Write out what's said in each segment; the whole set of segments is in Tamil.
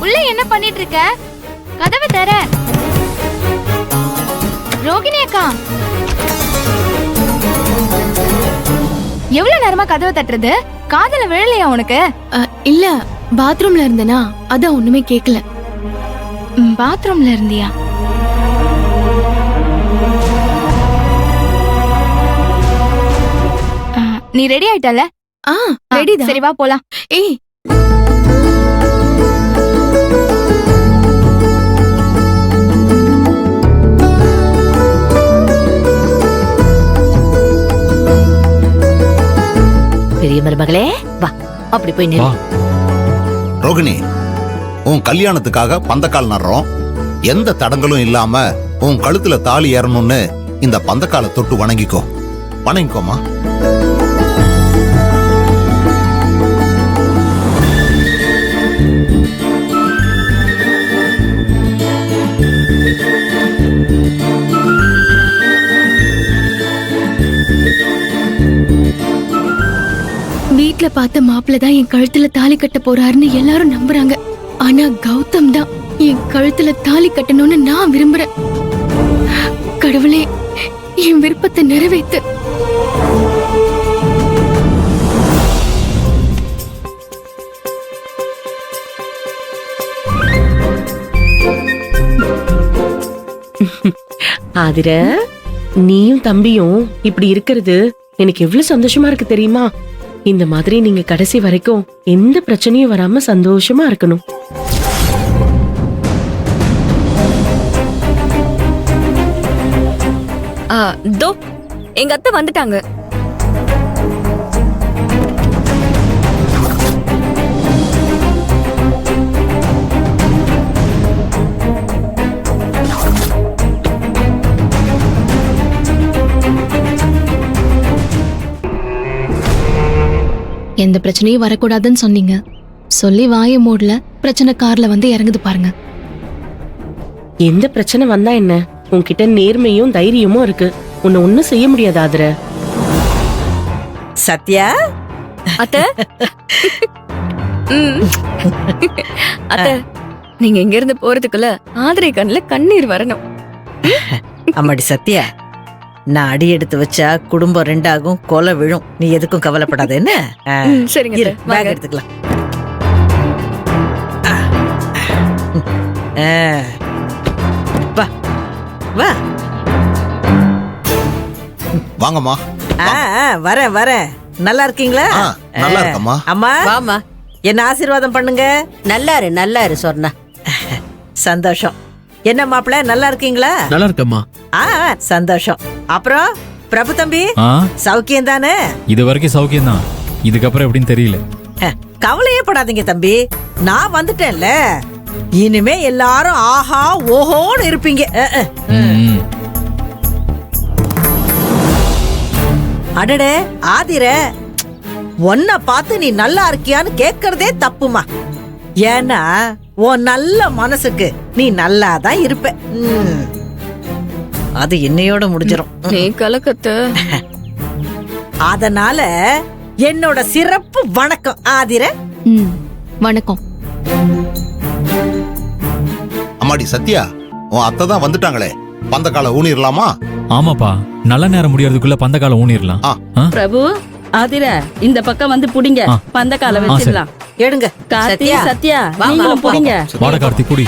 உள்ள என்ன பண்ணிட்டு இருக்க? கதவை தர. ரோகிணி அக்கா, எவ்வளவு நேரமா கதவை தட்டுறது? காதல விழலையா உனக்கு? இல்ல, பாத்ரூம்ல இருந்தனா அதான் ஒண்ணுமே கேக்கல. பாத்ரூம்ல இருந்தியா? நீ ரெடி ஆயிட்டல? ரெடிதான். சரி வா போலாம். ஏய், பெரிய மருமகளே வா, அப்படி போய் நில்லு. ரோகிணி, உன் கல்யாணத்துக்காக பந்தக்கால் நடுறோம். எந்த தடங்களும் இல்லாம உன் கழுத்துல தாலி ஏறணும்னு இந்த பந்தக்காலை தொட்டு வணங்கிக்கோ. வணங்கிக்கோமா. வீட்ல பார்த்த மாப்பிள்ளதான் என் கழுத்துல தாலி கட்ட போறாருன்னு எல்லாரும் நம்புறாங்க. ஆனா கௌதம் தான் என் கழுத்துல தாலி கட்டணும்னு நான் விரும்புறேன். கடவுளே, என் விருப்பத்தை நிறைவேத்து. ஆதிர, நீயும் தம்பியும் இப்படி இருக்கிறது எனக்கு எவ்வளவு சந்தோஷமா இருக்கு தெரியுமா? இந்த மாதிரி நீங்க கடைசி வரைக்கும் எந்த பிரச்சனையும் வராம சந்தோஷமா இருக்கணும். தோ எங்க அத்தை வந்துட்டாங்க. எந்த பிரச்சனையும் வரக்கூடாதுன்னு சொன்னீங்க. சொல்லி வாய மூடல, பிரச்சனை கார்ல வந்து இறங்குது பாருங்க. எந்த பிரச்சனை வந்தா என்ன? உன்கிட்ட நேர்மையும் தைரியமும் இருக்கு. உன்னை ஒண்ணும் செய்ய முடியாது ஆதிர. சத்யா, அத்தை அத்தை, நீங்க இங்க இருந்து போறதுக்குள்ள ஆதிரை கண்ணுல கண்ணீர் வரணும். அம்மாடி சத்யா, நான் அடி எடுத்து வச்சா குடும்பம் ரெண்டாகும், கொலை விழும். நீ எதுக்கும் கவலைப்படாத என்ன? சரிங்க இரு, அத்தை, பேக் வாங்க. எடுத்துக்கலாம். வா வா. வாங்கம்மா. வரேன் வரேன். நல்லா இருக்கீங்களா? நல்லா இருக்கம்மா. அம்மா வாமா, என்ன ஆசீர்வாதம் பண்ணுங்க. நல்லா இரு சொன்னா. சந்தோஷம். என்ன மாப்பிள்ள, நல்லா இருக்கீங்களா? நல்லா இருக்கம்மா. சந்தோஷம். அப்புறம் பிரபு தம்பி, சௌக்கியம் தானே? இது வரைக்கும் சௌக்கியம் தான். இதுக்கப்புறம் எப்படின்னு தெரியல. கவலையே படாதீங்க தம்பி, நான் வந்துட்டேன்ல. இனிமே எல்லாரும் ஆஹா ஓஹோன்னு இருப்பீங்க. அடடே ஆதிர, உன்னை பார்த்து நீ நல்லா இருக்கியான்னு கேக்குறதே தப்புமா. ஏன்னா உன் நல்ல மனசுக்கு நீ நல்லா தான் இருப்ப. அது என்னையோட முடிஞ்சிரும். நீ கலக்கத்தை. அதனால என்னோட சிறப்பு வணக்கம் ஆதிர. வணக்கம். அம்மாடி சத்யா, உன் அத்தை தான் வந்துட்டாங்களே. பந்தக்காலை ஊனிரலாமா? ஆமாப்பா, நல்ல நேரம் முடியறதுக்குள்ள பந்தக்கால ஊனிரலாம். பிரபு, ஆதிர இந்த பக்கம் வந்து புடிங்க. பந்தக்கால வச்சிடலாம். எடுங்க. கார்த்தி, சத்யா நீங்களும் புடிங்க. வாட கார்த்தி, புடி.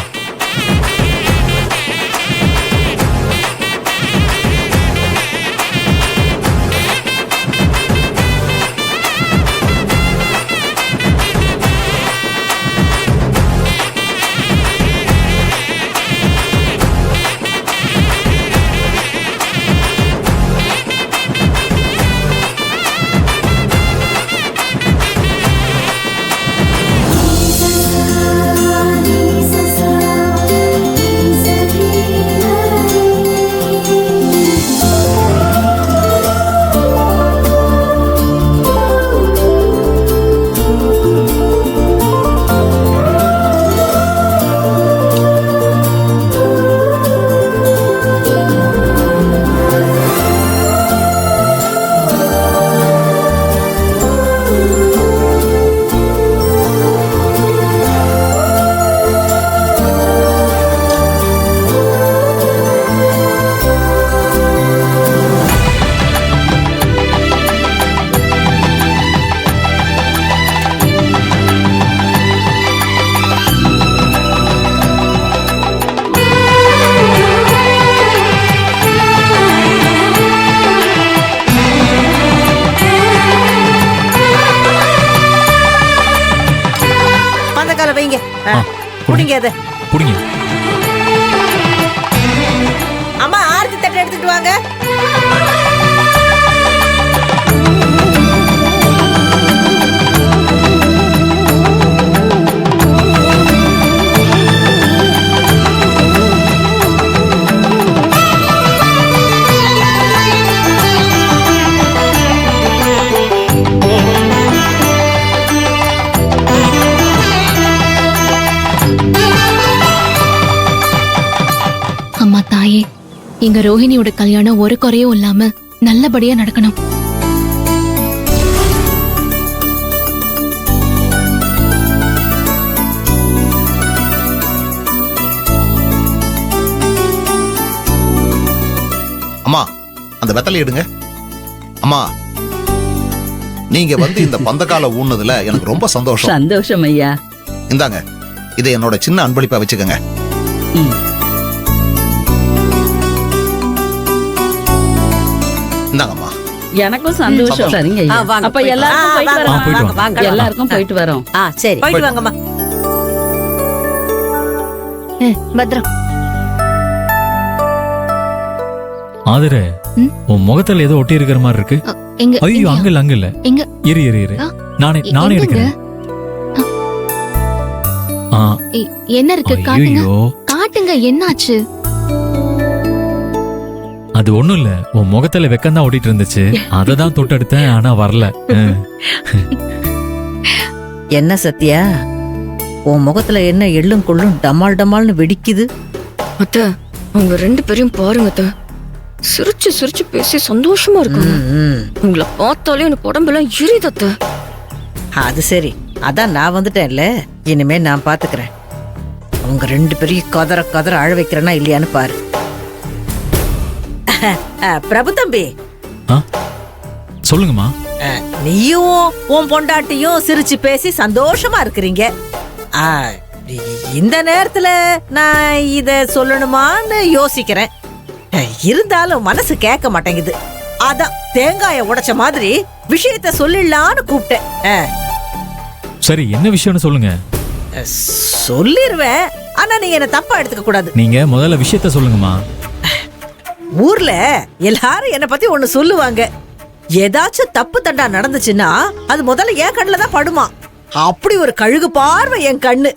sa sa புடிங்க ஆ, புடிங்க அது. புடிங்க. அம்மா ஆரத்தி தட்டை எடுத்துட்டு வாங்க. அம்மா தாயே, எங்க ரோஹிணியோட கல்யாணம் ஒரு குறையும் இல்லாம நல்லபடியா நடக்கணும். அம்மா அந்த வெத்தலை எடுங்க. அம்மா நீங்க வந்து இந்த பந்தக்கால ஊன்னதுல எனக்கு ரொம்ப சந்தோஷம். சந்தோஷம் ஐயா. இந்தாங்க, இதை என்னோட சின்ன அன்பளிப்பா வச்சுக்கோங்க. ம். இந்தாங்கம்மா. எனக்கும் சந்தோஷம். சரிங்க ஐயா. வாங்க, அப்ப போயிட்டு எல்லாருக்கும் வாங்க. போயிட்டு வாங்க, வரோம். வாங்க, வாங்க. எல்லாருக்கும் போயிட்டு வரோம். சரி, போயிட்டு வாங்கம்மா. பத்ரம். ஆதிரே, ம்? உன் முகத்துல ஏதோ ஒட்டி இருக்கிற மாதிரி இருக்கு. எங்க ஐயோ, எங்கயா? அங்க இல்ல, அங்க இல்ல. எங்க? இரு இரு இரு. ஆ, நானே எங்கங்க? எடுக்கிறேன். ஆ, என்ன இருக்கு? காட்டுங்க, ஐயோ, காட்டுங்க, என்னாச்சு? அது ஒண்ணும் இல்ல. உன் முகத்துல வெக்கம் தான் ஒட்டிட்டு இருந்துச்சு. அததான் தொட்டு எடுத்தேன், ஆனா வரல. என்ன சத்யா, உன் முகத்துல என்ன எள்ளும் கொள்ளும் டமால் டமால்னு வெடிக்குது? அத்த, அவங்க 2 பேரையும் பாருங்க அத்த. சிரிச்சு சிரிச்சு பேசி சந்தோஷமா இருக்காங்க. உங்களை பார்த்தாலே எனக்கு உடம்பெல்லாம் எரியுது அத்த. அது சரி, அதான் நான் வந்துட்டேன்ல, இனிமே நான் பாத்துக்கிறேன். உங்க 2 பேரையும் கதற கதற அழ வைக்கிறேன்னா இல்லையான்னு பாரு. பிரபு தம்பி, ஆ, சொல்லுங்கம்மா. நீயும் உன் பொண்டாட்டியும் சிரிச்சு பேசி சந்தோஷமா இருக்கிறீங்க. இந்த நேரத்துல நான் இத சொல்லணுமான்னு யோசிக்கிறேன். இருந்தாலும் மனசு கேட்க மாட்டேங்குது. அதான் தேங்காய உடைச்ச மாதிரி விஷயத்த சொல்லிடலான்னு கூப்பிட்டேன். சரி, என்ன விஷயம்னு சொல்லுங்க. சொல்லிருவேன், ஆனா நீங்க என்ன தப்பா எடுத்துக்க கூடாது. நீங்க முதல்ல விஷயத்த சொல்லுங்கம்மா. ஊர்ல எல்லாரும் என்ன பத்தி ஒண்ணு சொல்லுவாங்க. ஏதாச்சும் தப்பு தண்டா நடந்துச்சுன்னா அது முதல்ல என் கண்ணுல தான் படுமா. அப்படி ஒரு கழுகு பார்வை என் கண்ணு.